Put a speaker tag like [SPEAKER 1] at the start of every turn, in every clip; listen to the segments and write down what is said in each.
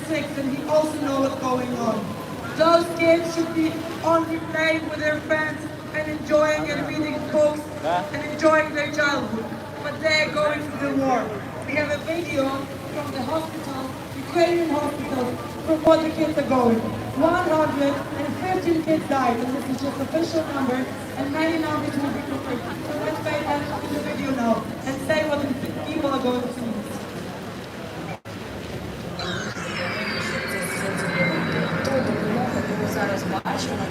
[SPEAKER 1] 6 and he also knows what's going on. Those kids should be only playing with their friends and enjoying and reading books and enjoying their childhood. But they're going to the war. We have a video from the hospital, Ukrainian hospital, from what the kids are going. 115 kids died, and this is just official numbers, and many numbers will be confirmed. So let's pay attention to the video now and say what the people are going to see.
[SPEAKER 2] Зараз бачимо.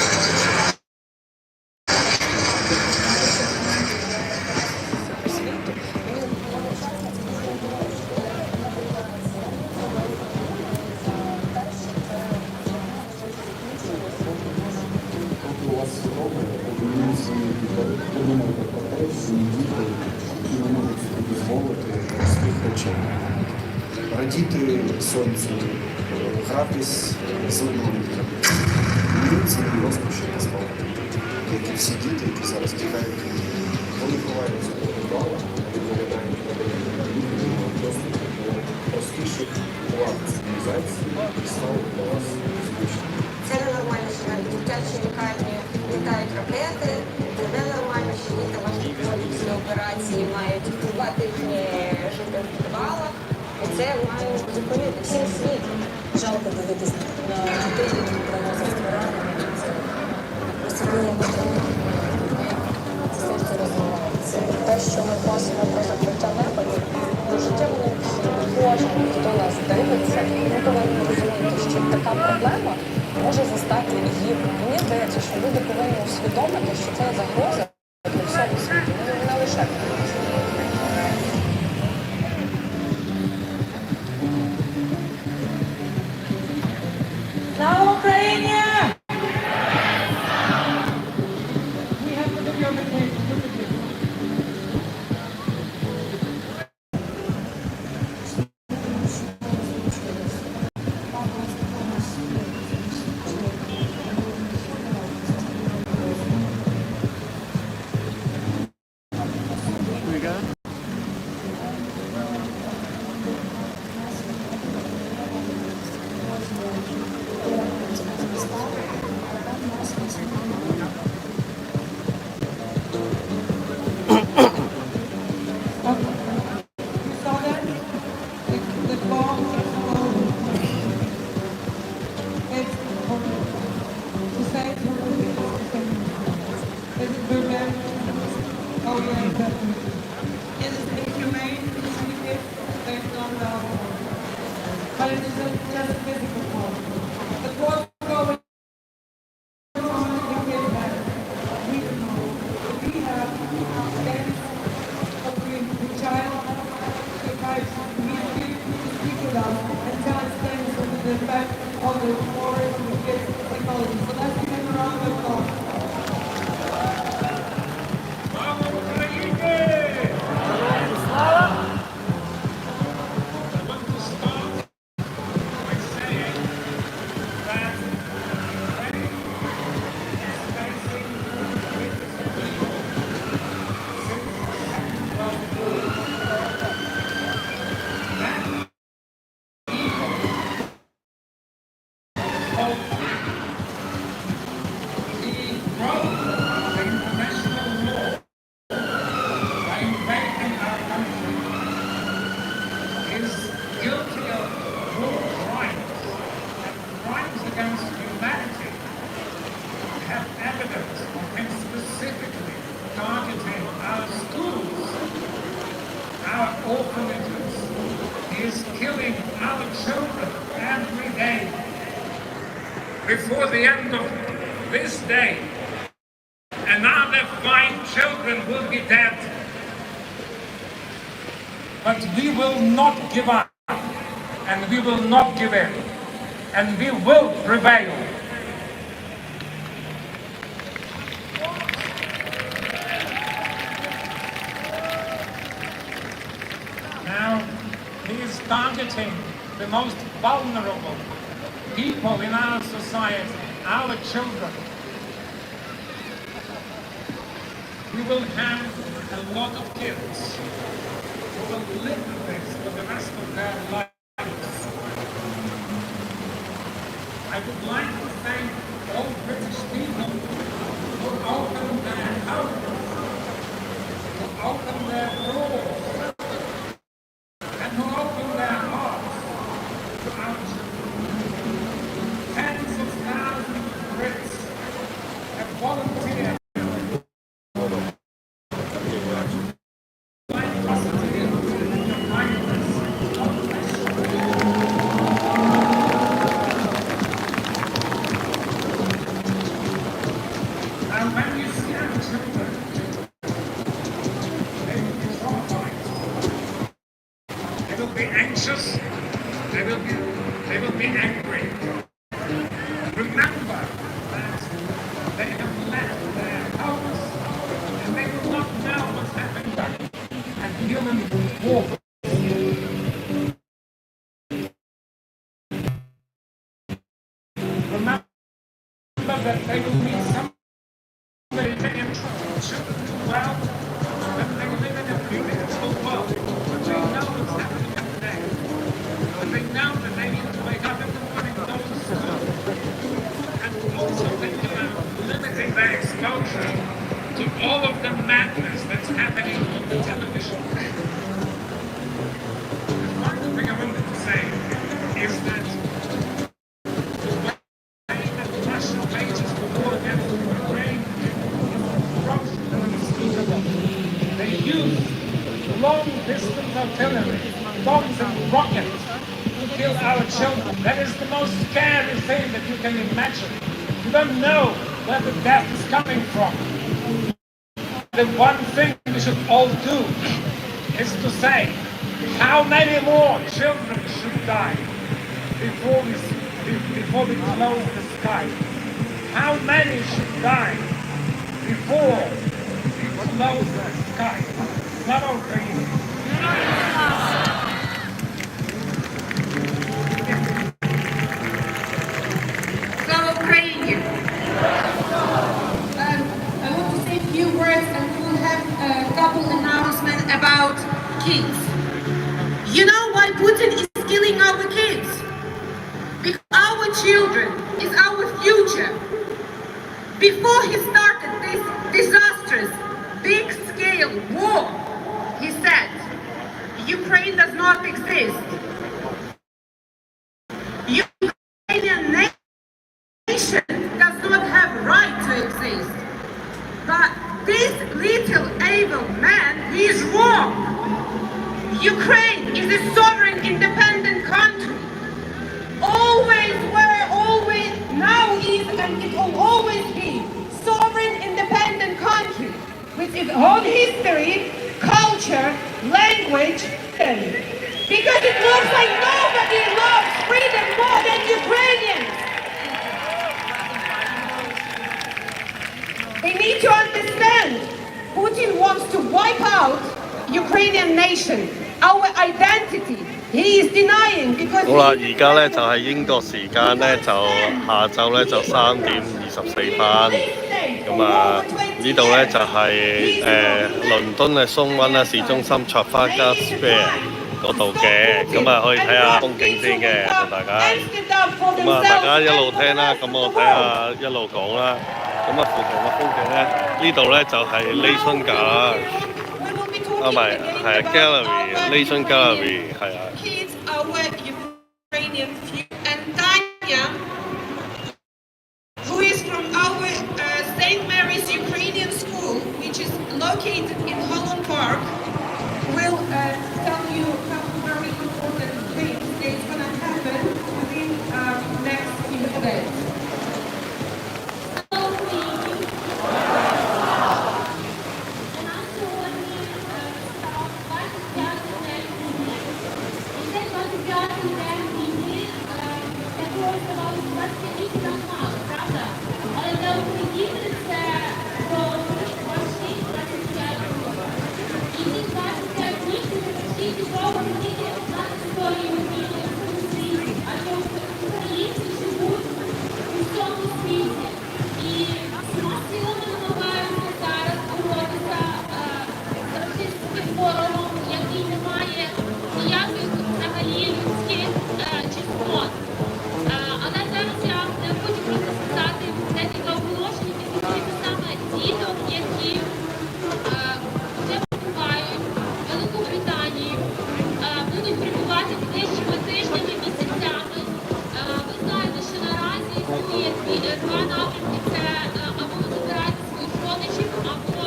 [SPEAKER 3] Подумайте про те, що діти, які не можуть собі дозволити своїх речей. Радіти сонцю, гратись з одною. Мені це не розкоші дозволити. Як і всі діти, які зараз тікають, вони ховаються до дому, відповідають доступ до розкішних благ цивілізації і стало для вас звичним.
[SPEAKER 2] Це ненормально, що навіть дитячі лікарні літають ракети. Це ненормально, що діти важкі після операції мають 2 тижні жити в підвалах. І це має зупинити всім світом.
[SPEAKER 4] Жалко дивитися на дітей, які приносять поранення. Це особливо це серце розвивається. Те, що ми просимо про закриття неба, до життя вони кожен, хто нас дивиться, ми повинні розуміти, що така проблема може застати їх. Мені здається, що люди повинні усвідомити, що це загроза для всього світу, не лише для нас.
[SPEAKER 1] Слава Україні! We have to do your vacation. But it is just a physical form. The force going on in the back. We have stands between the child, the guys, we speak with us, and child stands with the back of the forest, the kids, technology. So let's give them a round of applause.
[SPEAKER 5] Before the end of this day, another 5 children will be dead. But we will not give up, and we will not give in, and we will prevail. Now, he is targeting the most vulnerable people in our society, our children. We will have a lot of kids who will live with this for the rest of their lives. I would like to thank all British people who opened their houses, who opened their doors, and who opened their hearts to our children. Tens of thousands of Brits have volunteered. They will be angry. Remember that they have left their homes and they will not know what's happening at human war. Remember that they will need somebody to introduce children to well, that they live in a beautiful world, but they know what's happening every day. But they know that they need to wake up in the morning and go to school. And also think about limiting their exposure to all of the madness that's happening on the television. One thing I wanted to say is that the way that Russia wages the war against Ukraine is ferocious and unspeakable. They use long-distance artillery, bombs and rockets to kill our children. That is the most scary thing that you can imagine. You don't know where the death is coming from. The one thing we should all do is to say, how many more children should die before we close the sky? How many should die before we close the sky? Not Ukraine.
[SPEAKER 6] Слава Україні! I want to say a few words and we'll have a couple announcements about kids. You know why Putin is killing our kids? Because our children is our future. Before he started this disastrous, big-scale war, he said, Ukraine does not exist. Ukrainian nation does not have right to exist. But this little evil man, he is wrong. Ukraine is a sovereign, independent country. Always were, always, now is, and it will always be sovereign, independent country with its own history, culture, language, and because it looks like nobody loves freedom more than Ukrainians. They need to understand Putin wants to wipe out Ukrainian nation, our identity. He is denying because
[SPEAKER 7] 好啦，而家咧就係英國時間咧就下晝咧就3:24，咁啊呢度咧就係倫敦嘅松溫啦，市中心 Trafalgar Square 嗰度嘅，咁啊可以睇下風景先嘅，同大家，咁啊大家一路聽啦，咁我睇下一路講啦，咁啊附近嘅風景咧，呢度咧就係 Nation Garage。啊，唔係，係 Gallery，Nation Gallery， 係啊。
[SPEAKER 6] Kids are Ukrainian and Tanya, who is from our St. Mary's Ukrainian School, which is located in Holland Park, will tell you some very important things that's going to happen within next few days.
[SPEAKER 8] Але зараз я два напрямки – це або ви забираєте своїх родичів, або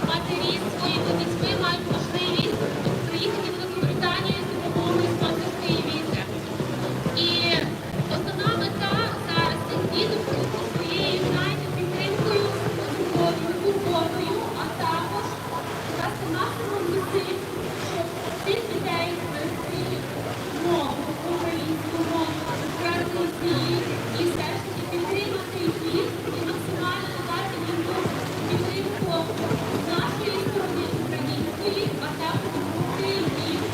[SPEAKER 8] матері з своїми дітьми мають можливість приїхати в Велику Британію з допомогою спонсорської візи. І основна мета зараз цих діток своєю, знаєте, підтримкою, духовною, а також власне максимум зусиль, щоб цих дітей вести мову, українську мову, українську і все ж таки підтримати їх і максимально дати їм підтримку з нашої сторони української, а також допомогти їм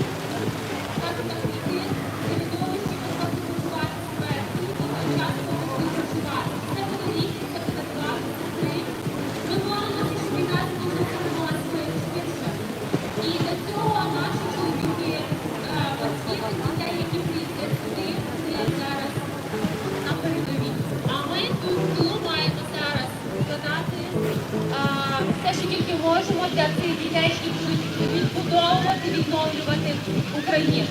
[SPEAKER 8] так піти середовищі, контактувати себе і часто будуть проживати. Це буде рік, це буде 23. Ми молимося, щоб війна закінчилася швидше. І до цього наші чоловіки, батьки тих дітей, які приїздять сюди, вони зараз на передовій. А ми тут маємо зараз складати все, що тільки можемо для цих дітей, які будуть відбудовувати, відновлювати Україну.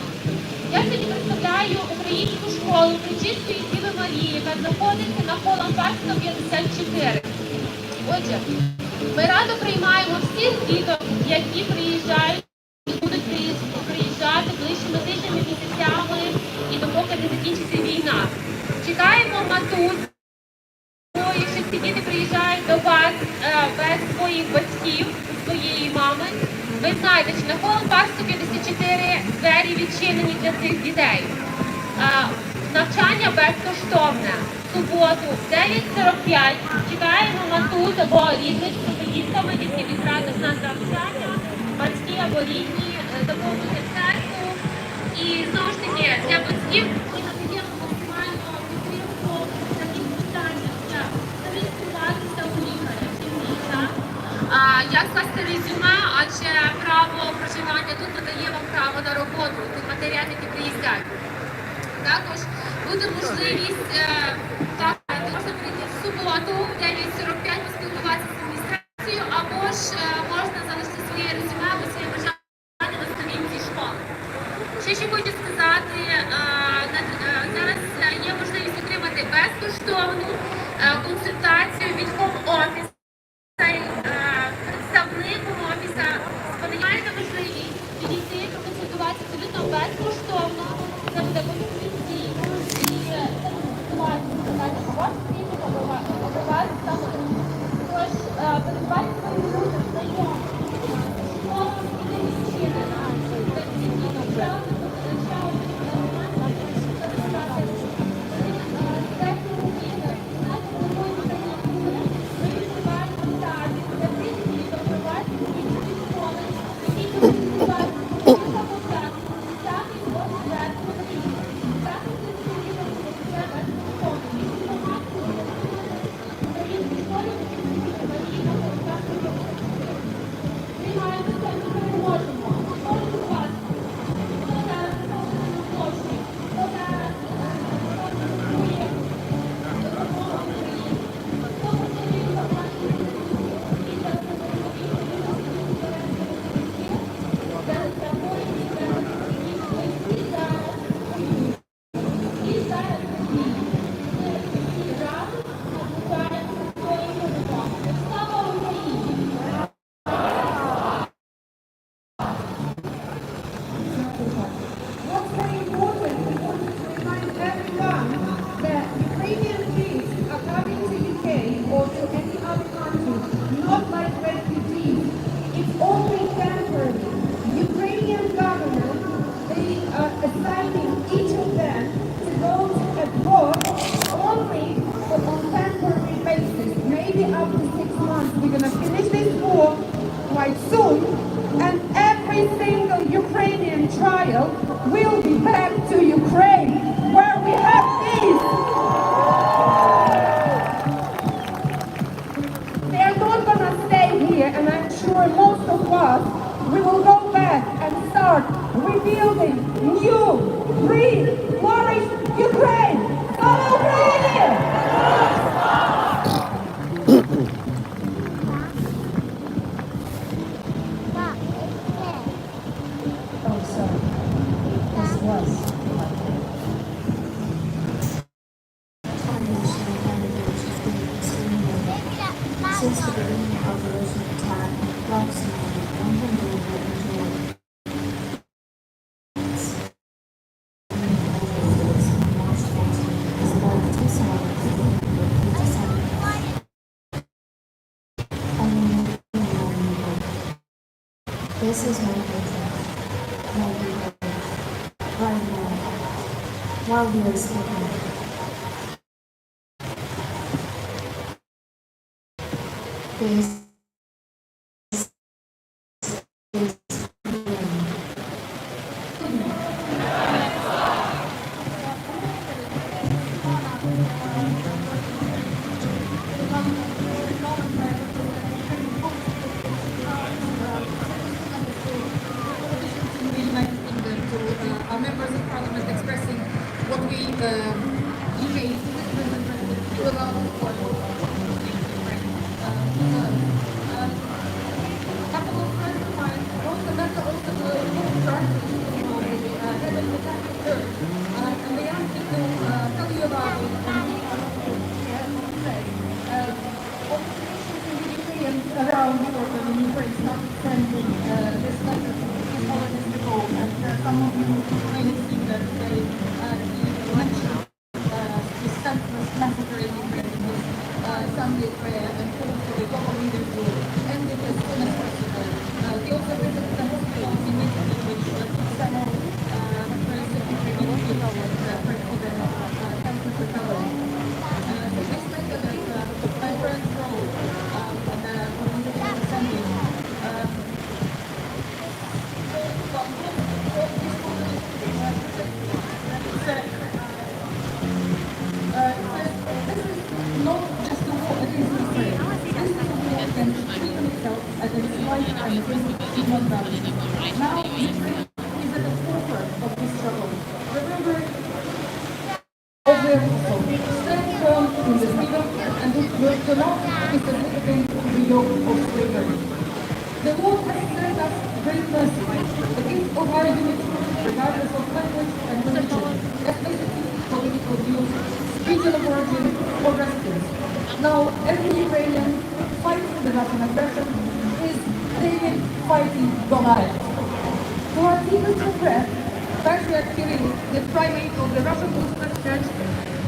[SPEAKER 8] Я сьогодні представляю українську школу Пречистої Діви Марії, яка знаходиться на Холланд-Парк 54. Отже, ми радо приймаємо всіх діток, які приїжджають і будуть приїжджати ближчими тижнями, місяцями і допоки не закінчиться війна. Чекаємо матусь. Якщо ці діти приїжджають до вас без своїх батьків, своєї мами, ви знаєте, що на Холланд-Парк 54 двері відчинені для цих дітей. Навчання безкоштовне. В суботу в 9:45 чекаємо матусь або рідних з дітками, які відразу нас навчання, батьки або рідні допоможуть церкву. І знову ж таки, для батьків ми надаємо максимальну підтримку таких питаннях, як зареєструватися у лікаря чи віза, як скласти резюме, адже право проживання тут надає вам право на роботу тим матеріалам, які приїздять. Також буде можливість можна прийти в суботу в 9:45 поспілкуватися з адміністрацією, або ж можна залишити своє резюме або своє бажання на сторінці школи. Ще хочу сказати, зараз є можливість отримати безкоштовну консультацію від Home Office. Представник Home Office маєте можливість підійти, проконсультуватися абсолютно безкоштовно. Це буде консультаційно і це буде
[SPEAKER 4] Since the beginning of the Russian attack, approximately 1 million Israelis March 14 is about 2,057. This is my country, my people, right now, while we are sleeping. This is
[SPEAKER 9] our members of parliament expressing what we UK to allow for couple of friends of mine wrote a letter also to the church, head of the Catholic Church, and they asked me to tell you about it. Around Europe and in Ukraine started sending this letter to his holiness the Pope, and some of you may have seen that they mentioned this senseless massacre in Ukraine in his Sunday prayer and called for the global leaders to end it as soon as possible. He also visited the hospitals in Italy, which several very sick Ukrainian people and prayed for their health and recovery. So they stated that my friends wrote now Ukraine is at the forefront of this struggle. Remember, stand firm in the freedom and do not be significant to the yoke of slavery. The Lord has sent us great mercy, the gift of our unity, regardless of language and religion, ethnicity, political views, region of origin, or residence. Now, every Ukrainian fighting the Russian aggression is David fighting Goliath. To our deepest regret, Patriarch Kirill, the primate of the Russian Orthodox Church,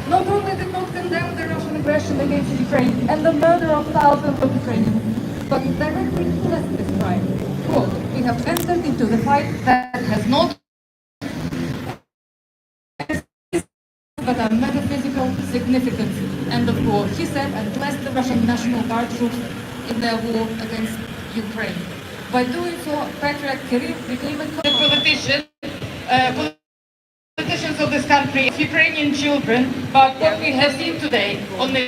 [SPEAKER 9] not only did not condemn the Russian aggression against Ukraine and the murder of thousands of Ukrainians, but directly blessed this crime. Quote, we have entered into the fight that has not but a metaphysical significance. End of quote. He said and blessed the Russian National Guard troops in their war against Ukraine. By doing so, Patriarch Kirill became a politicians of this country, Ukrainian children, but what we have seen today on the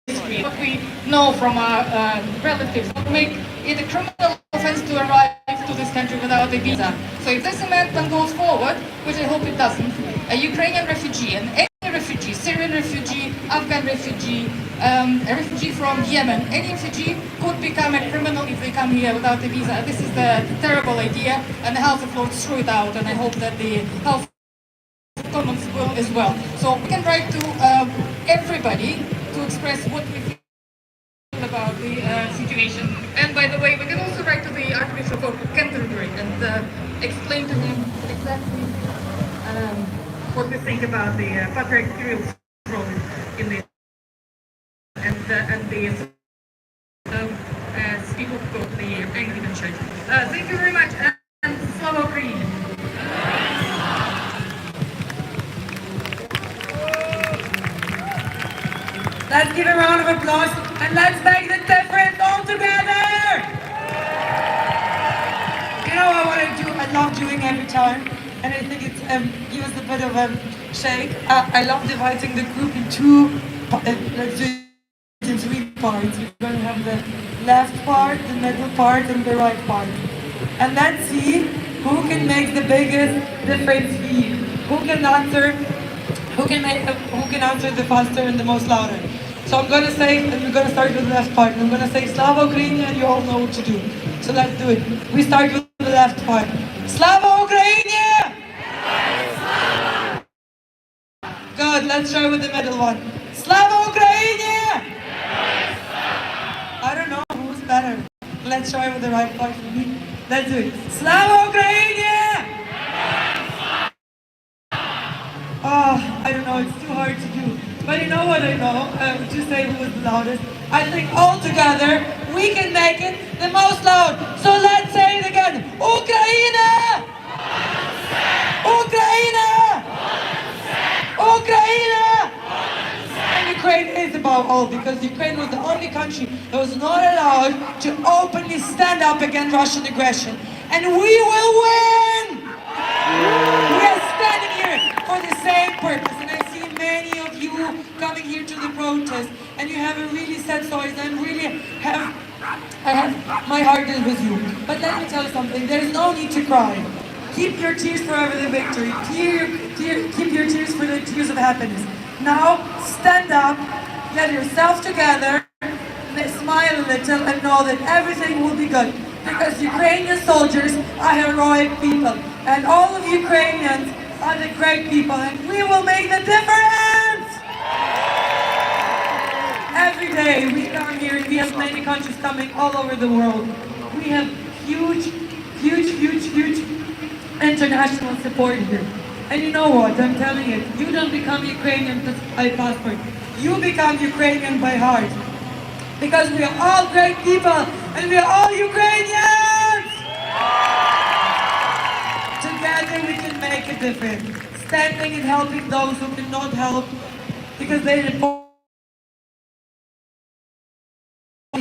[SPEAKER 9] screen, what we know from our relatives, make it a criminal offense to arrive to this country without a visa. So if this amendment goes forward, which I hope it doesn't, a Ukrainian refugee, and any refugee, Syrian refugee, Afghan refugee, a refugee from Yemen, any refugee could become a criminal if they come here without a visa. This is the terrible idea, and the House of Lords threw it out, and I hope that the House of Commons will as well. So we can write to everybody to express what we feel about the situation. And by the way, we can also write to the Archbishop of Canterbury and explain to him exactly what we think about the Patriarch Kirill's role in this and the people of the Anglican Church. Thank you very much, and Slava Ukraini!
[SPEAKER 1] Let's give a round of applause and let's make the difference all together! You know what I love doing every time, and I think it gives us a bit of a shake. I love dividing the group in two, let's do it in three parts. We're going to have the left part, the middle part, and the right part. And let's see who can make the biggest difference here. Who can answer the faster and the most louder. So I'm going to say, and we're going to start with the left part. I'm going to say Slava Ukraini, and you all know what to do. So let's do it. We start with the left part. Slava Ukraini! Good, let's try with the middle one. Slava Ukraini! let's show him the right part for me. Let's do it. Slava Ukraine! Oh, I don't know, it's too hard to do. But you know what I know? To say who was the loudest. I think all together we can make it the most loud. So let's say it again. Ukraine! Ukraine! Ukraine! And Ukraine is above all, because Ukraine was the only country that was not allowed to openly stand up against Russian aggression. And we will win! We are standing here for the same purpose. And I see many of you coming here to the protest, and you have a really sad stories. My heart is with you. But let me tell you something, there's no need to cry. Keep your tears forever the victory. Keep your tears for the tears of happiness. Now, stand up, get yourself together, smile a little, and know that everything will be good. Because Ukrainian soldiers are heroic people. And all of Ukrainians are the great people. And we will make the difference! Every day we come here, and we have many countries coming all over the world. We have huge international support here. And you know what, I'm telling you, you don't become Ukrainian by passport. You become Ukrainian by heart. Because we are all great people, and we are all Ukrainians! Together we can make a difference. Standing and helping those who cannot help, because they're in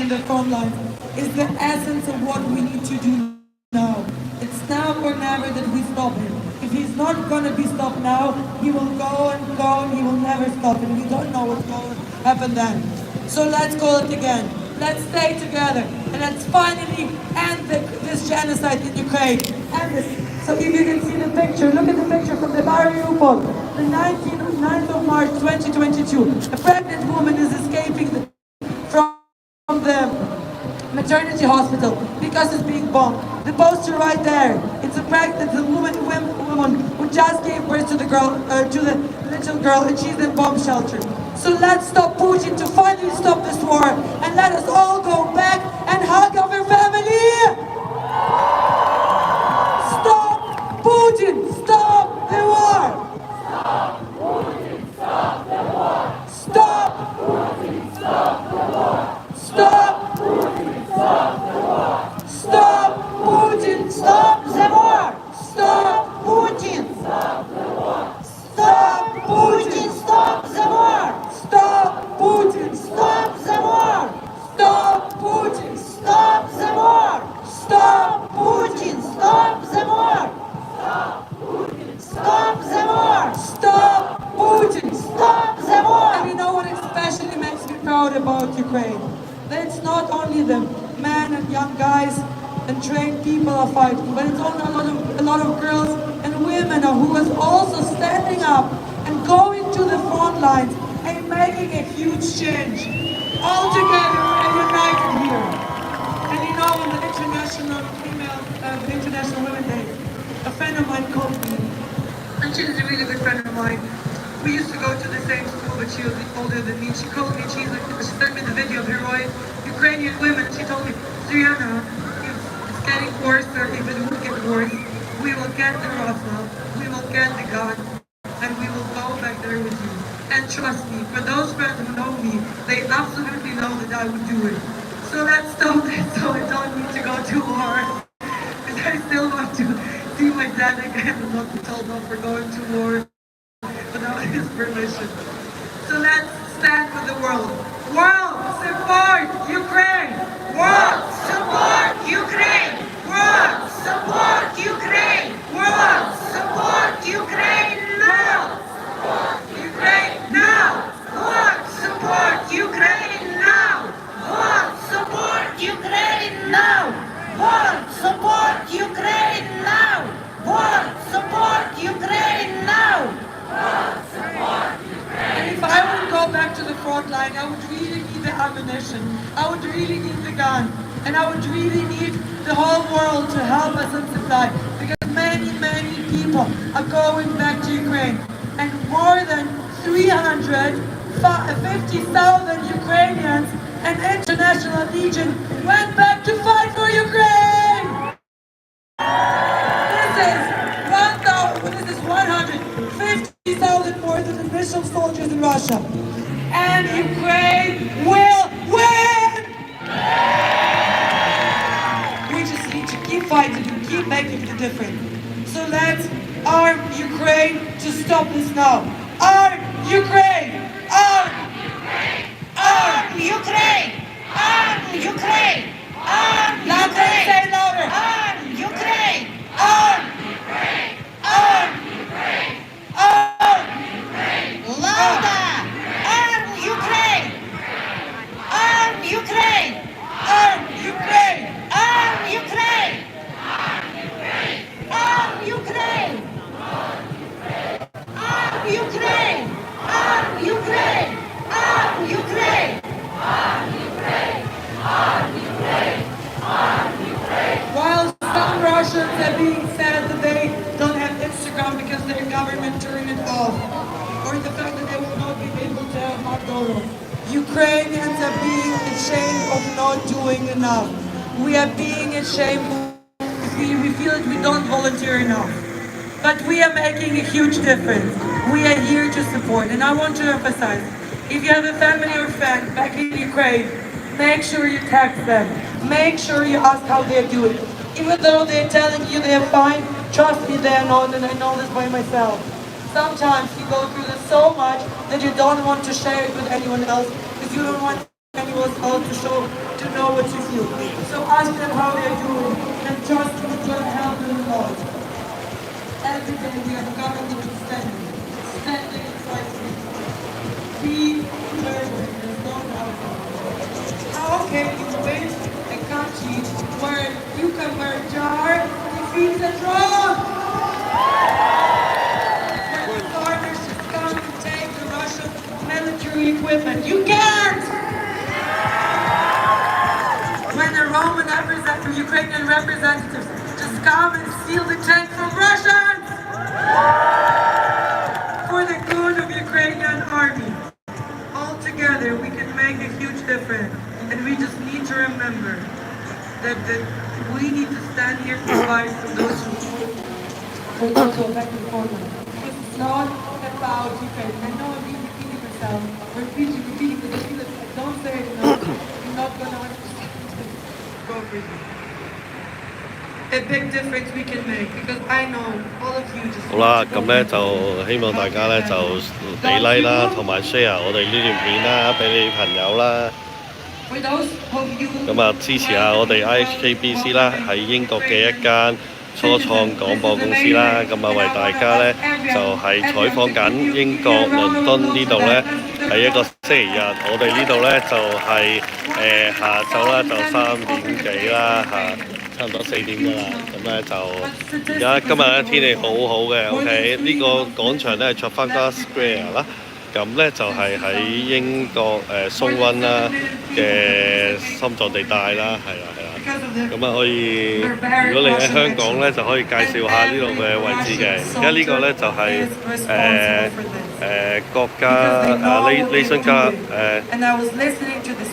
[SPEAKER 1] the front line, is the essence of what we need to do now. It's now or never that we stop him. If he's not going to be stopped now, he will go and go and he will never stop. And we don't know what's going to happen then. So let's call it again. Let's stay together. And let's finally end this genocide in Ukraine. End this. So if you can see the picture, look at the picture from the Mariupol. The 9th of March 2022. A pregnant woman is escaping from the maternity hospital because it's being bombed. The poster right there, it's a woman who just gave birth to the little girl, and she's in bomb shelter. So let's stop Putin to finally stop this war, and let us all go back and hug our family. Stop Putin, stop the war. Stop Putin, stop the war. Stop Putin, stop the war. Stop Putin, stop the war. Stop Putin, stop the war. Stop Putin, stop the war. Stop Putin, stop the war. Stop Putin, stop the war. Stop Putin, stop the war. Stop Putin, stop the war. Stop Putin, stop the war. Stop Putin, stop the war. And you know what especially makes me proud about Ukraine? That it's not only the men and young guys and trained people are fighting, but it's also a lot of girls and women who is also standing up and going to the front lines and making a huge change. All together and united here. And you know, on the International Women's Day, a friend of mine called me, and she's a really good friend of mine. We used to go to the same school, but she was older than me. She called me, she sent me the video of heroic Ukrainian women. She told me, Juliana, it's getting worse, or if it will get worse, we will get the rifle, we will get the gun, and we will go back there with you. And trust me, for those friends who know me, they absolutely know that I would do it. So let's stop it, so I don't need to go to war. And I still want to see my dad again and not be told off for going to war without his permission. So let's stand with the world. World, support Ukraine! World, support Ukraine! World, support Ukraine! World, support Ukraine now! Support Ukraine now! World, support Ukraine now! World, support Ukraine now! World, support Ukraine now! World, support Ukraine now! World, support Ukraine! And if I would go back to the front line, I would really need the ammunition. I would really need the gun. And I would really need the whole world to help us and supply. Because many people are going back to Ukraine. And more than 350,000 Ukrainians and International Legion went back to fight for Ukraine. This is 150,000 more than initial soldiers in Russia. And Ukraine will win! We just need to keep fighting and keep making the difference. So let's arm Ukraine to stop this now. Arm Ukraine! Arm! Arm Ukraine! Arm Ukraine! Arm Ukraine! Say louder! Arm Ukraine! Arm Ukraine! Arm Ukraine! Arm Ukraine! Louder! Arm Ukraine! Arm Ukraine! Arm Ukraine! Arm Ukraine! Arm Ukraine! Arm Ukraine! Arm Ukraine! Arm Ukraine! Arm Ukraine! Arm Ukraine! Arm Ukraine! While some Russians are being sad that they don't have Instagram because their government turned it off, or the fact that they will not be able to have McDonald's, Ukrainians are being ashamed of not doing enough. We are being ashamed. We feel that we don't volunteer enough. But we are making a huge difference. We are here to support. And I want to emphasize, if you have a family or friend back in Ukraine, make sure you text them. Make sure you ask how they're doing. Even though they're telling you they're fine, trust me, they're not, and I know this by myself. Sometimes you go through this so much that you don't want to share it with anyone else because you don't want anyone else to know what you feel. So ask them how they're doing and trust me, just help them a lot. Every day we are government standing and fighting. Be careful, there's no doubt. How can you win a country where you can wear a jar defeats a drum? When the foreigners just come and take the Russian military equipment, you can't! When the Roman representative, Ukrainian representatives just come and steal the tank from Russians! For the good of Ukrainian army. All together we can make a huge difference. And we just need to remember that we need to stand here to fight for those who are back in Poland. It's not about Ukraine. I know I'm repeating myself. Repeating, because I feel that if I don't say it enough, you're not going to understand. Go for it. A big difference we can make because I know all of you just
[SPEAKER 7] 好啦，咁咧就希望大家咧就俾 like 啦，同埋 share 我哋呢段片啦，俾你朋友啦。咁啊，支持下我哋 IHKBC 啦，喺英國嘅一間初創廣播公司啦。咁啊，為大家咧就係採訪緊英國倫敦呢度咧，係一個星期日。我哋呢度咧就係下晝啦，就3點幾啦差唔多4點㗎啦。咁咧就而家今日咧天氣好好嘅 ，OK。呢個廣場咧係Trafalgar Square 啦。咁咧就係喺英國松溫啦嘅心臟地帶啦，係啦。咁啊可以，如果你喺香港咧，就可以介紹下呢度嘅位置嘅。而家呢個咧就係國家nation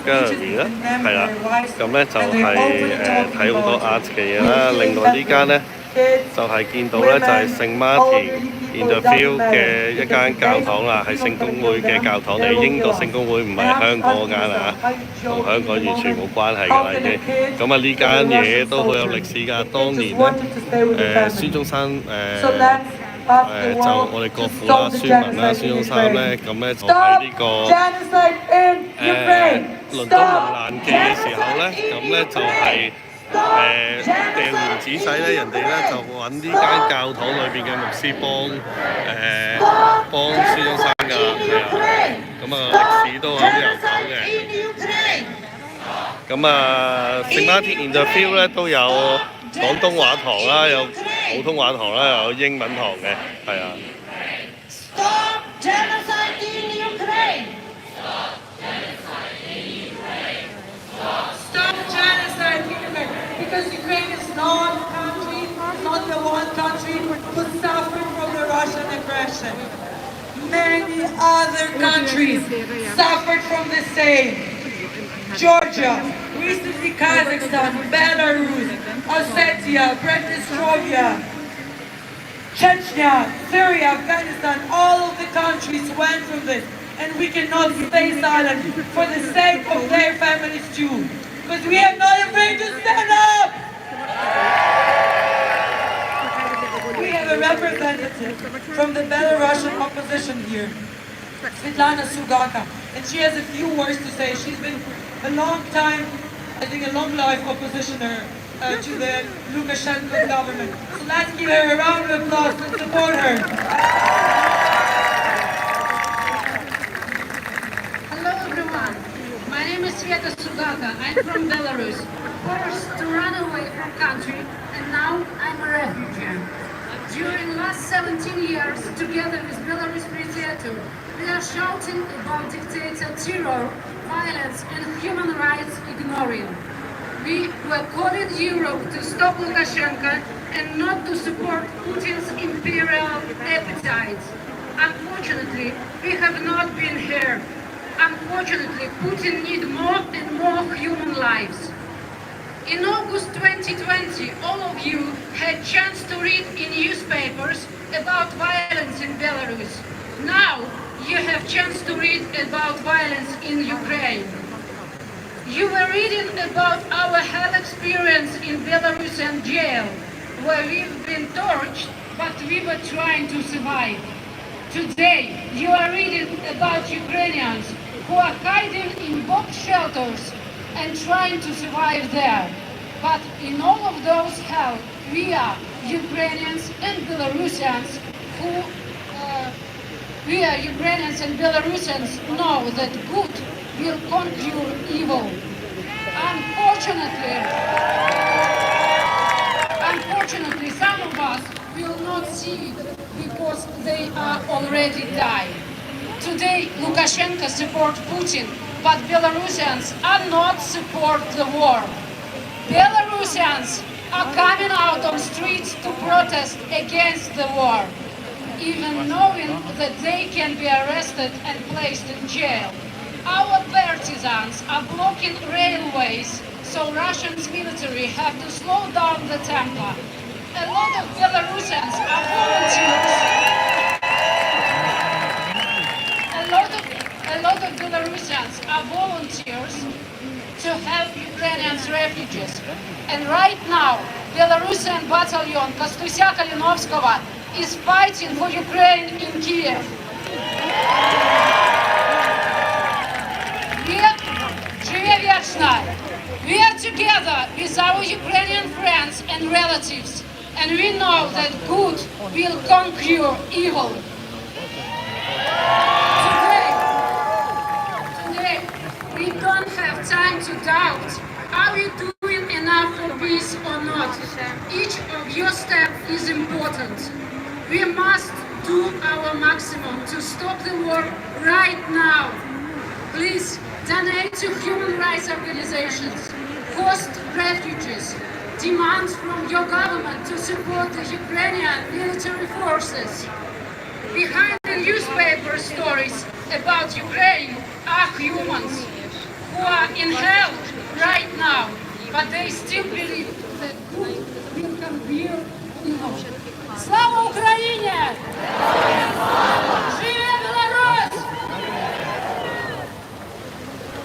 [SPEAKER 7] gallery 啦，係啦。咁咧就係睇好多 art 嘅嘢啦。另外呢間咧就係見到咧就係聖Martin in the Field 嘅一間教堂啦，係聖公會嘅教堂嚟。英國聖公會唔係香港嗰間啊，同香港完全冇關係㗎啦已經。咁啊呢間嘢都好有歷史㗎。當年咧孫中山就我哋國父啦、孫文啦、孫中山咧，咁咧就喺呢個倫敦木蘭記嘅時候咧，咁咧就係掟完紙仔咧，人哋咧就揾呢間教堂裏邊嘅牧師幫孫中山㗎，係啊，咁啊歷史都好悠久嘅。咁啊聖Martin in the Field咧都有廣東話堂啦，有普通話堂啦，又有英文堂嘅，係啊。Stop genocide in Ukraine! Stop genocide in Ukraine!
[SPEAKER 1] Stop genocide in Ukraine! Because Ukraine is not a country, not the one country who suffered from the Russian aggression. Many other countries suffered from the same. Georgia, recently Kazakhstan, Belarus, Ossetia, Prednistrovia, Chechnya, Syria, Afghanistan, all of the countries went through this, and we cannot stay silent for the sake of their families too, because we are not afraid to stand up! We have a representative from the Belarusian opposition here, Svetlana Sugaka, and she has a few words to say. She's been a long time, I think a long life oppositioner to the Lukashenko government. So let's give her a round of applause and support her.
[SPEAKER 10] Hello everyone, my name is Sveta Sugaka. I'm from Belarus. Forced to run away from country, and now I'm a refugee. During last 17 years, together with Belarus President, we are shouting about dictator terror, violence and human rights ignoring. We were calling Europe to stop Lukashenko and not to support Putin's imperial appetite. Unfortunately, we have not been here. Unfortunately, Putin needs more and more human lives. In August 2020, all of you had chance to read in newspapers about violence in Belarus. Now, you have chance to read about violence in Ukraine. You were reading about our hell experience in Belarusian jail, where we've been tortured, but we were trying to survive. Today, you are reading about Ukrainians who are hiding in bomb shelters and trying to survive there. But in all of those hell, we are Ukrainians and Belarusians know that good will conquer evil. Unfortunately, some of us will not see it because they are already died. Today, Lukashenko supports Putin, but Belarusians are not support the war. Belarusians are coming out on streets to protest against the war, even knowing that they can be arrested and placed in jail. Our partisans are blocking railways, so Russia's military have to slow down the tempo. A lot of Belarusians are volunteers. A lot of Belarusians are volunteers to help Ukrainian refugees. And right now, Belarusian battalion Kostusia Kalinovskого is fighting for Ukraine in Kiev. We are together with our Ukrainian friends and relatives, and we know that good will conquer evil. Today, we don't have time to doubt. Are we doing enough for peace or not? Each of your steps is important. We must do our maximum to stop the war right now. Please donate to human rights organizations, host refugees, demand from your government to support the Ukrainian military forces. Behind the newspaper stories about Ukraine are humans who are in hell right now, but they still believe that good will conquer evil. Слава Україні! Живе Білорусь!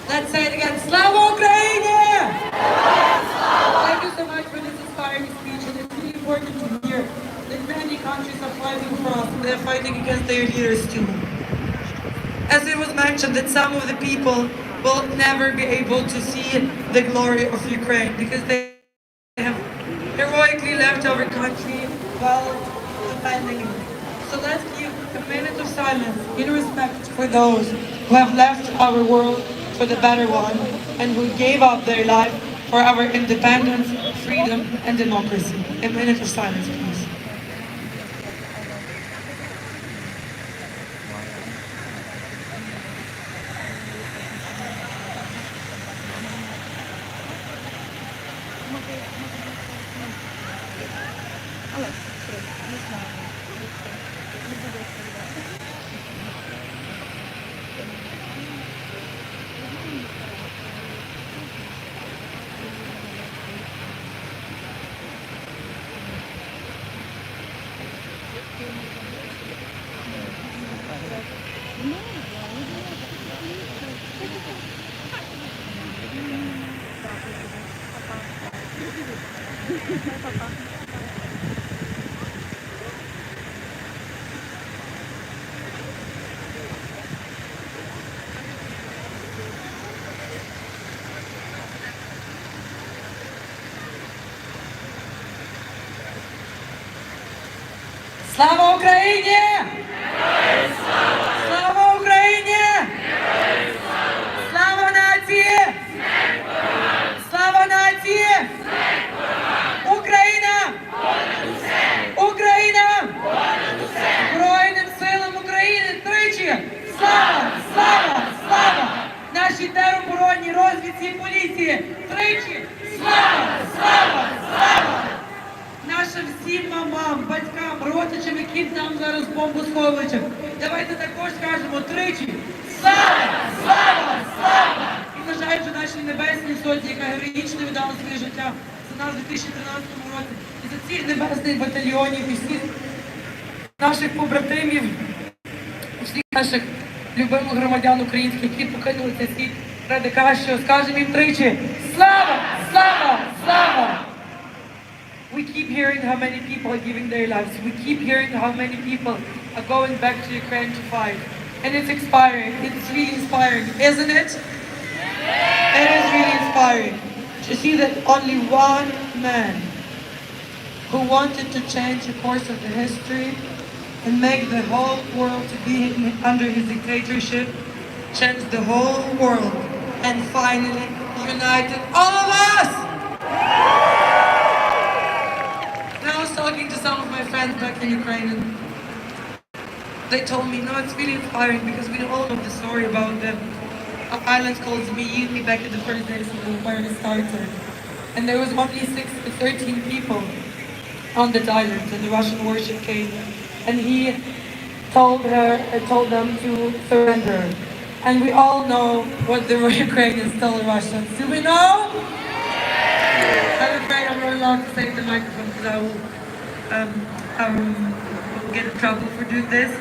[SPEAKER 1] Let's say it again. Slava Ukraini! Thank you so much for this inspiring speech, and it's really important to hear that many countries are fighting for us, and they're fighting against their leaders too. As it was mentioned, that some of the people will never be able to see the glory of Ukraine because they have heroically left our country while defending it. So let's give a minute of silence in respect for those who have left our world for the better one and who gave up their life for our independence, freedom, and democracy. A minute of silence, please. Слава Україні! Слава Україні! Слава нації! Слава нації! Україна! Україна! Збройним силам України тричі! Слава! Слава! Слава! Нашій тероборонній розвідці і поліції тричі! Слава! Слава! Слава! Нашим всім мамам, батькам, родичам, які там зараз в бомбосховищах. Давайте також скажемо тричі. Слава! Слава! Слава! І вважаючи нашій Небесній Сотні, яка героїчно віддала своє життя за нас у 2013 році. І за цих небесних батальйонів, і всіх наших побратимів, всіх наших любимих громадян українських, які покинули цей світ ради кращого. Скажемо їм тричі. Слава! Слава! Слава! We keep hearing how many people are giving their lives. We keep hearing how many people are going back to Ukraine to fight. And it's inspiring. It's really inspiring, isn't it? It is really inspiring to see that only one man who wanted to change the course of the history and make the whole world to be under his dictatorship, changed the whole world and finally united all of us. I was talking to some of my friends back in Ukraine, and they told me, no, it's really inspiring because we all know the story about the island called Zmiyivny back in the first days of the war when it started. And there was only 13 people on that island, and the Russian warship came, and he told them to surrender. And we all know what the Ukrainians tell the Russians. Do we know? I'm afraid I'm not allowed to take the microphone because I will get in trouble for doing this.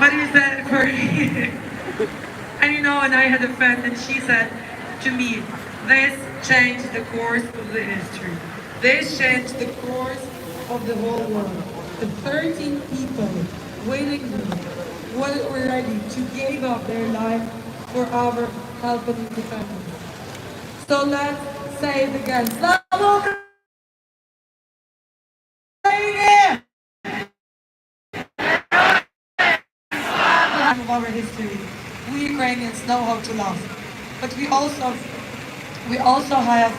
[SPEAKER 1] But he said it for me. And you know, and I had a friend and she said to me, this changed the course of the history. This changed the course of the whole world. The 13 people willingly were ready to give up their life for our help and independence. So let's say it again. Slava Ukraini! Of our history, we Ukrainians know how to love, but we also have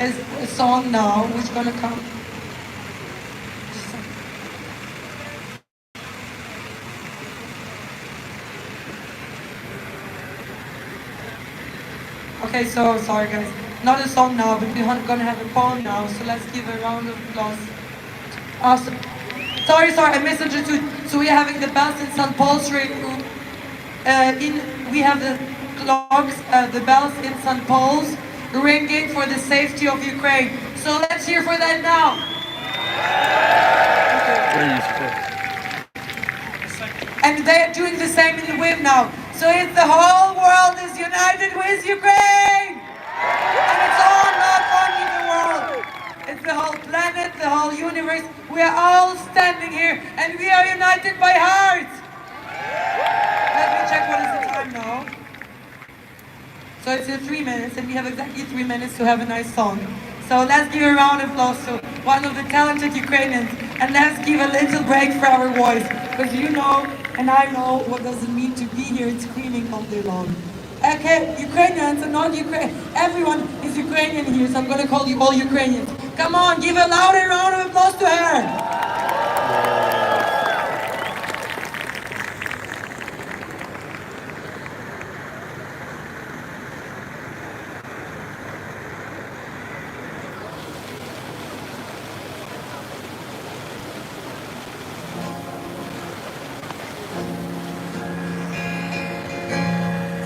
[SPEAKER 1] a song now which is gonna come. Okay, so sorry guys. Not a song now, but we're gonna have a poem now, so let's give a round of applause. Awesome. Sorry, I misunderstood. So we're having the bells in St. Paul's Street. We have the clocks, the bells in St. Paul's ringing for the safety of Ukraine. So let's hear for that now. And they are doing the same in the wind now. So if the whole world is united with Ukraine, and it's all not only the world, it's the whole planet, the whole universe. We are all standing here, and we are united by heart. Let me check what is the time now. So it's in 3 minutes, and we have exactly 3 minutes to have a nice song. So let's give a round of applause to one of the talented Ukrainians, and let's give a little break for our voice, because you know, and I know what does it mean to be here and screaming all day long. Okay, Ukrainians and non-Ukrainian, everyone is Ukrainian here, so I'm going to call you all Ukrainians. Come on, give a louder round of applause to her.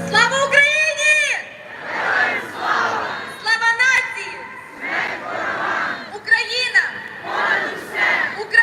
[SPEAKER 6] Слава Україні! Слава нації! Україна! Україна!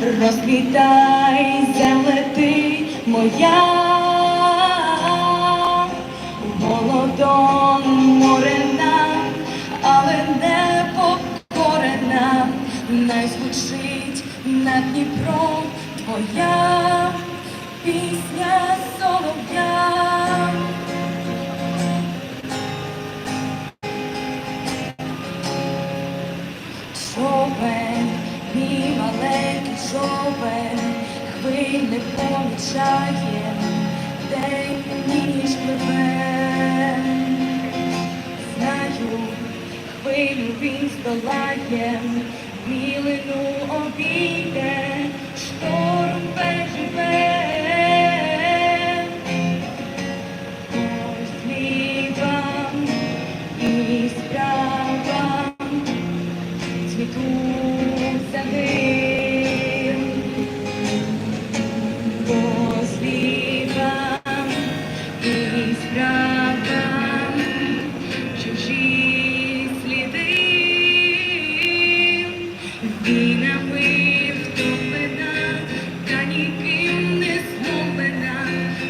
[SPEAKER 1] Розквітай, земле ти моя, голодоморена, але не покорена, най звучить над Дніпром твоя пісня солов'я. Човен, мій маленький човен, хвиль не помічає, день ніч пливе. Знаю, хвилю він здолає, мілину обійде, шторм переживе. Ось хлібам і справам цвітуть за ним, по слівам і справам чужі сліди. Війнами втоплена, та ніким не зломлена,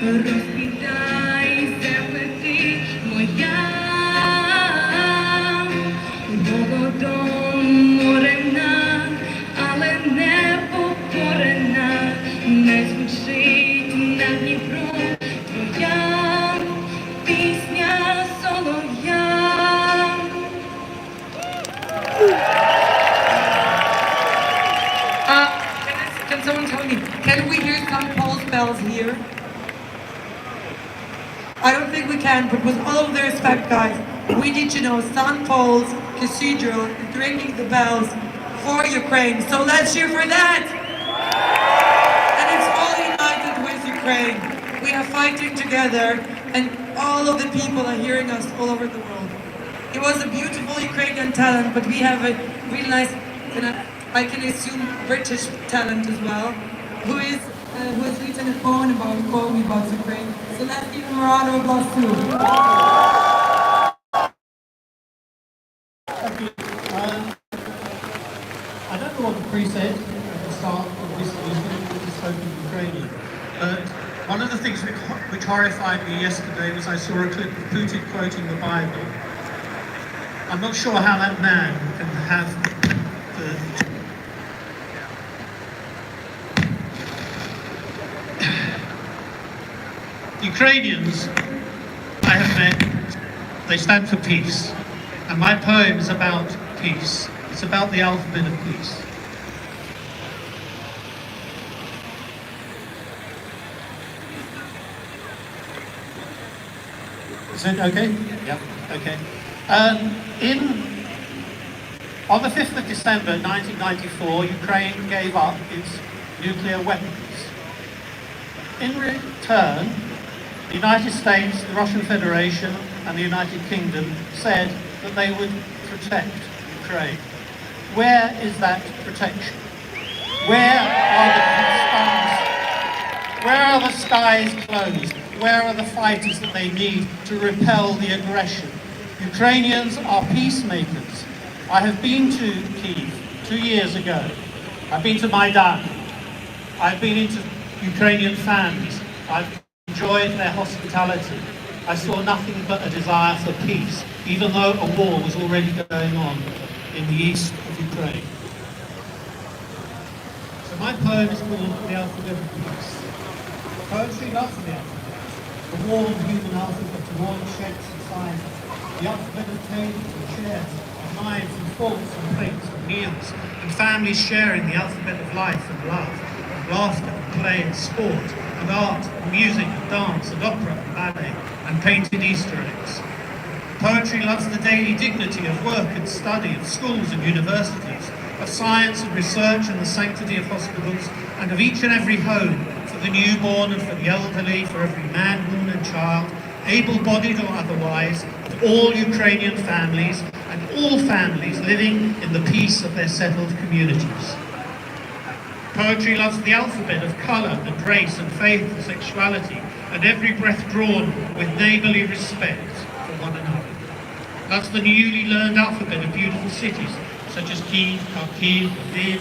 [SPEAKER 1] розквітай, земле ти моя, голодоморена, але не покорена, не звучить над Дніпром твоя пісня солов'я.
[SPEAKER 6] Can someone tell me, can we hear some Paul's bells here? I don't think we can, but with all of the respect, guys, we need to know St. Paul's Cathedral is ringing the bells for Ukraine. So let's cheer for that! And it's all united with Ukraine. We are fighting together, and all of the people are hearing us all over the world. It was a beautiful Ukrainian talent, but we have a really nice, I can assume, British talent as well, who has written a poem about Ukraine. So let's give him a round of applause too.
[SPEAKER 11] Thank you. I don't know what the priest said at the start of this speech, he spoke in Ukrainian, but one of the things which horrified me yesterday was I saw a clip of Putin quoting the Bible. I'm not sure how that man can have the Ukrainians I have met, they stand for peace. And my poem is about peace. It's about the alphabet of peace. Is it okay? Yeah, okay. On the 5th of December 1994, Ukraine gave up its nuclear weapons. In return, the United States, the Russian Federation, and the United Kingdom said that they would protect Ukraine. Where is that protection? Where are the stars? Where are the skies closed? Where are the fighters that they need to repel the aggression? Ukrainians are peacemakers. I have been to Kyiv 2 years ago. I've been to Maidan. I've been into Ukrainian families. I've enjoyed their hospitality. I saw nothing but a desire for peace, even though a war was already going on in the east of Ukraine. So my poem is called The Alphabet of Peace. Poetry loves the alphabet, the warm human alphabet of all shapes and sizes, the alphabet of tables and chairs, of knives and forks and plates and meals, and families sharing the alphabet of life and love, and laughter and play and sport, and art and music and dance and opera and ballet, and painted Easter eggs. Poetry loves the daily dignity of work and study, of schools and universities, of science and research and the sanctity of hospitals, and of each and every home, for the newborn and for the elderly, for every man, woman and child, able-bodied or otherwise, of all Ukrainian families, and all families living in the peace of their settled communities. Poetry loves the alphabet of colour and race and faith and sexuality, and every breath drawn with neighbourly respect for one another. Loves the newly learned alphabet of beautiful cities such as Kyiv, Kharkiv, Lviv,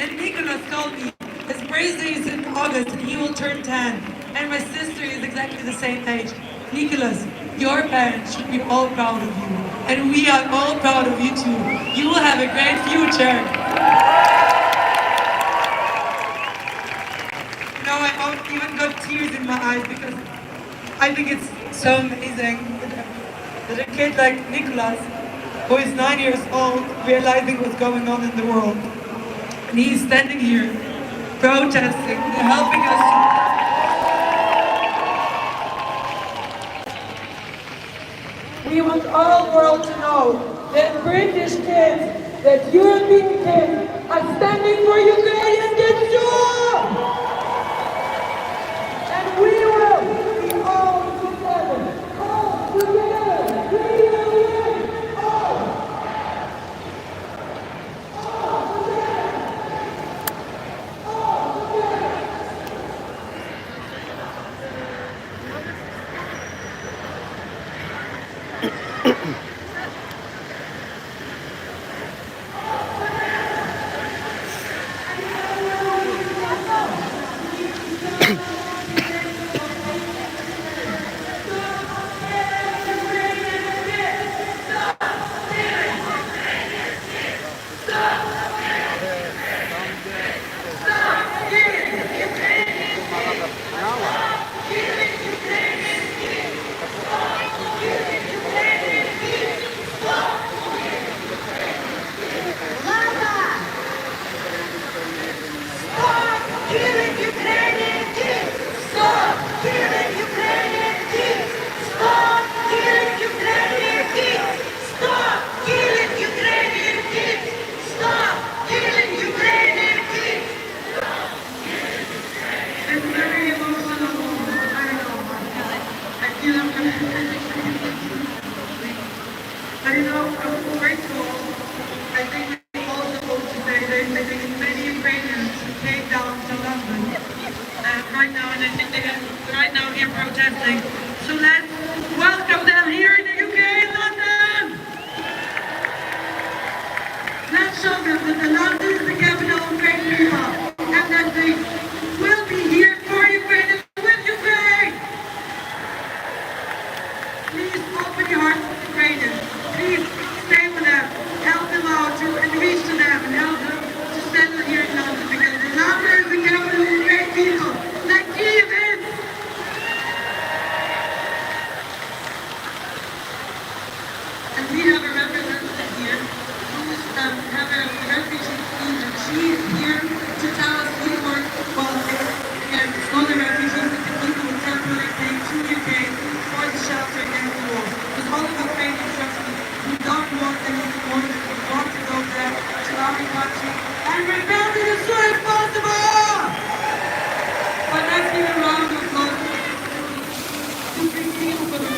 [SPEAKER 1] And Nicholas told me his birthday is in August and he will turn 10. And my sister is exactly the same age. Nicholas, your parents should be all proud of you. And we are all proud of you too. You will have a great future. You know, I even got tears in my eyes because I think it's so amazing that a kid like Nicholas, who is 9 years old, realizing what's going on in the world. And he's standing here, protesting, helping us. We want all the world to know that British kids, that European kids are standing for Ukrainian kids too! And we will be all together, all together, we will win, all together, all together. But you know, first of all, I think we all supposed to say there's many Ukrainians who came down to London right now, and I think they are right now here protesting. So let's welcome them here in the UK, in London! Let's show them that the London is the capital of great people, and that they will be here for Ukraine and with Ukraine! Please open your hearts to Ukrainians. Please stay with them, help them out and reach to them and help them to settle here in London, because London is the capital of great people, like Kyiv is. And we have a representative here who have a refugee visa. She is here to tell us we work well. Again, it's not the refugees, it's the people who temporarily came to UK for the shelter against the war. Because all of Ukrainians trust me, we don't want any support, we want to go back to our country and rebuild it as soon as possible! But let's give a round of applause to bring people for the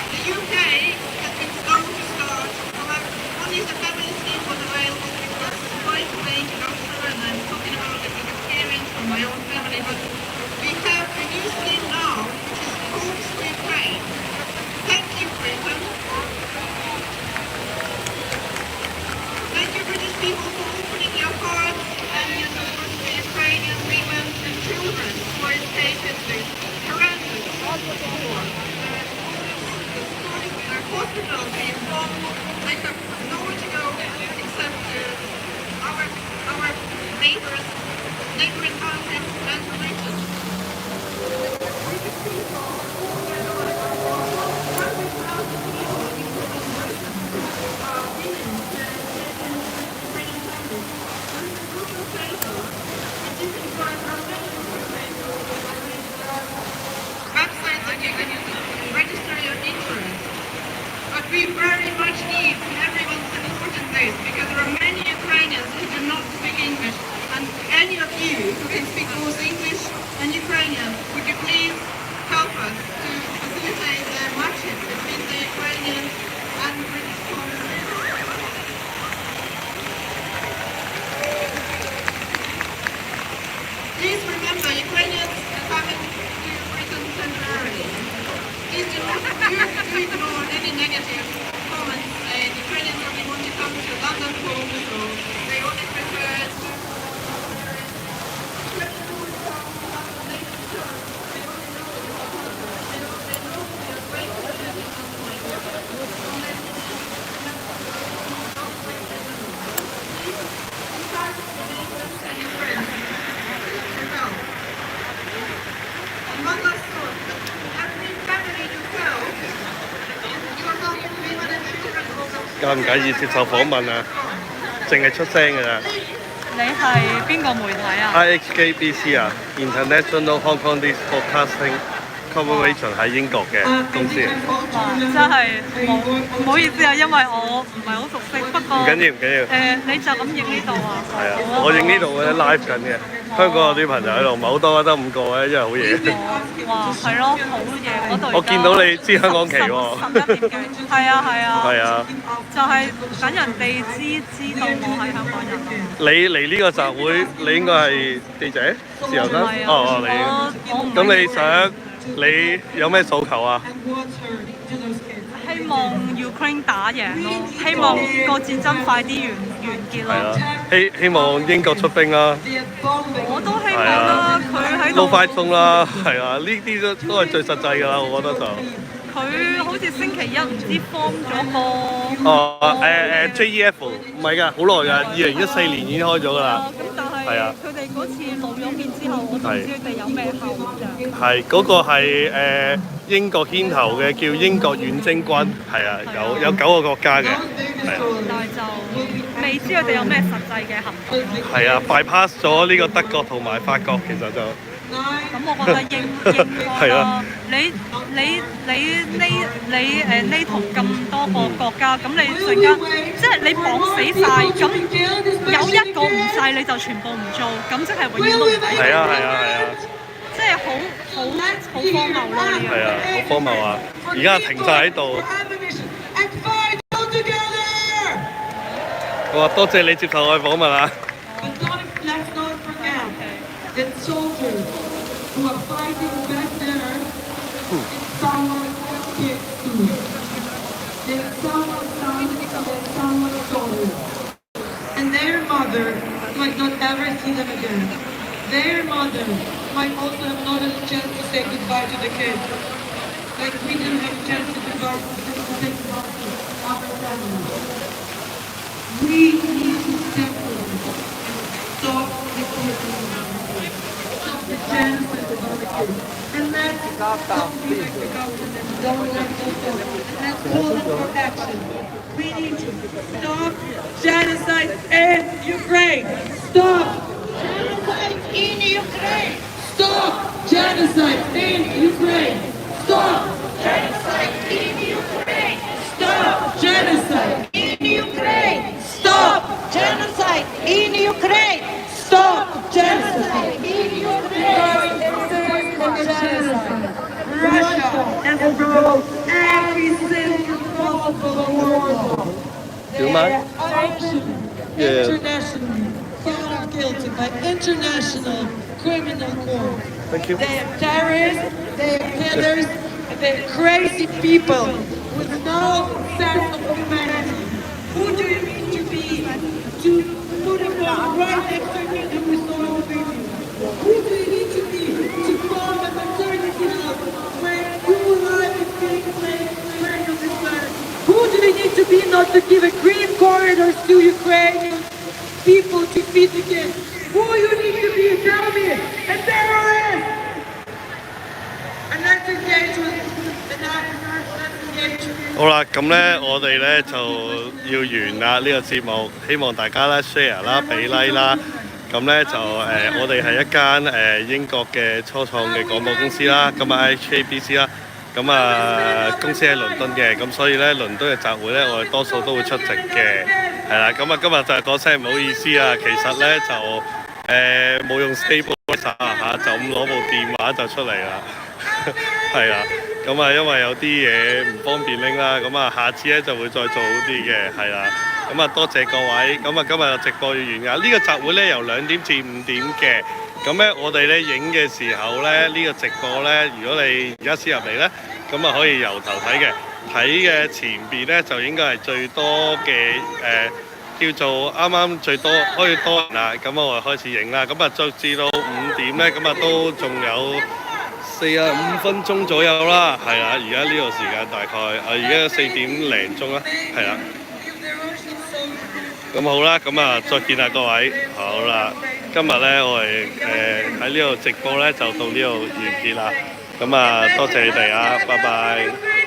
[SPEAKER 6] The UK has been slow to start. However, one is the criminals be informed they have nowhere to go except to our neighbors, neighboring countries and religions. Websites that you can register your interest. But we very much need everyone to support this because there are many Ukrainians who do not speak English. And any of you who can speak both English and Ukrainian, would you please help us to facilitate the matches between the Ukrainian and British communities? Please remember, Ukrainians are coming to Britain temporarily. Please do not ignore any negative comments saying Ukrainians only want to come to London homes or they only prefer One last thought. Every family you tell, you are helping women and children also.
[SPEAKER 7] 介唔介意接受訪問啊？淨係出聲㗎咋
[SPEAKER 12] 你係邊個媒體啊？
[SPEAKER 7] ？IHKBC 啊，International Hong Kongese Broadcasting Corporation 喺英國嘅公司。
[SPEAKER 12] 真係唔好意思啊，因為我唔係好熟悉，不過
[SPEAKER 7] 唔緊要唔緊要。
[SPEAKER 12] 你就咁影呢度啊？
[SPEAKER 7] 係啊，我影呢度嘅 live 緊嘅。香港有啲朋友喺度，唔係好多，得5個咧，因為好夜。
[SPEAKER 12] 哇，係咯，好夜嗰度。
[SPEAKER 7] 我見到你支香港旗喎。
[SPEAKER 12] 11點幾？係啊係啊。
[SPEAKER 7] 係啊。
[SPEAKER 12] 就係等人哋知道我係香港人啊。
[SPEAKER 7] 你嚟呢個集會，你應該係記者、自由身。哦，你。咁你想你有咩訴求啊？
[SPEAKER 12] 希望 Ukraine 打贏咯，希望個戰爭快啲完結咯。
[SPEAKER 7] 係啊，希望英國出兵啦。
[SPEAKER 12] 我都希望啦，佢喺度。
[SPEAKER 7] 撈快鬆啦，係啊，呢啲都係最實際㗎啦，我覺得就。
[SPEAKER 12] 佢好似星期一唔知 form 咗個。
[SPEAKER 7] JEF 唔係㗎，好耐㗎，2014年已經開咗㗎啦。
[SPEAKER 12] 咁但係佢哋嗰次露咗面之後，我就唔知佢哋有咩後著。
[SPEAKER 7] 係嗰個係英國牽頭嘅，叫英國遠征軍，係啊，有9個國家嘅，係啊。
[SPEAKER 12] 但係就未知佢哋有咩實際嘅行動。
[SPEAKER 7] 係啊 ，bypass 咗呢個德國同埋法國，其實就。
[SPEAKER 12] 咁我覺得應該啦。你同咁多個國家，咁你陣間即係你綁死晒，咁有一個唔制你就全部唔做，咁即係永遠都唔使。
[SPEAKER 7] 係啊！
[SPEAKER 12] 即係好荒謬咯！
[SPEAKER 7] 係啊，好荒謬啊！而家停晒喺度。我話多謝你接受我嘅訪問啊！That
[SPEAKER 1] soldiers who are fighting back there in someone's kids too. They're someone's son, they're someone's daughter. And their mother might not ever see them again. Their mother might also have not had a chance to say goodbye to the kids. Like we didn't have a chance to say goodbye to our family. We need to step forward and stop the killing. The genocide of the kids. And let's don't be like the government and don't let go forward. Let's call them for action. We need to stop genocide in Ukraine. Stop genocide in Ukraine. Stop genocide in Ukraine. Stop genocide in Ukraine. Stop genocide in Ukraine. Stop genocide in Ukraine. Stop genocide in Ukraine. Russia has broke every single possible war. They are internationally found guilty by international criminal court.
[SPEAKER 7] Thank you.
[SPEAKER 1] They are terrorists, they are killers, and they are crazy people with no sense of humanity. Who do you need to be to put a phone right next to you and restore your video? Who do you need to be to form a maternity house where your life is being played during this matter? Who to be not to give a green corridors to Ukrainian people to feed the kids. Who you need to be, tell me, a terrorist! And let's engage with
[SPEAKER 7] 好啦，咁呢，我哋呢就要完啦呢個節目，希望大家呢 share 啦，俾 like 啦。咁呢，就我哋係一間英國嘅初創嘅廣播公司啦，咁啊 IHKBC 啦，咁啊公司喺倫敦嘅，咁所以呢，倫敦嘅集會呢，我哋多數都會出席嘅，係啦，咁啊今日就係講聲唔好意思啊，其實呢，就冇用 stabilizer 嚇，就咁攞部電話就出嚟啦，係啊。咁啊，因為有啲嘢唔方便拎啦，咁啊，下次咧就會再做好啲嘅，係啦。咁啊，多謝各位。咁啊，今日直播要完㗎。呢個集會咧由2點至5點嘅。咁咧，我哋咧影嘅時候咧，呢個直播咧，如果你而家先入嚟咧，咁啊可以由頭睇嘅。睇嘅前邊咧就應該係最多嘅叫做啱啱最多可以多人啦。咁我開始影啦。咁啊，直至到5點咧，咁啊都仲有45分鐘左右啦，係啦，而家呢個時間大概而家4點零鐘啦，係啦。咁好啦，咁啊再見啦各位，好啦，今日咧我哋喺呢度直播咧就到呢度完結啦，咁啊多謝你哋啊，拜拜。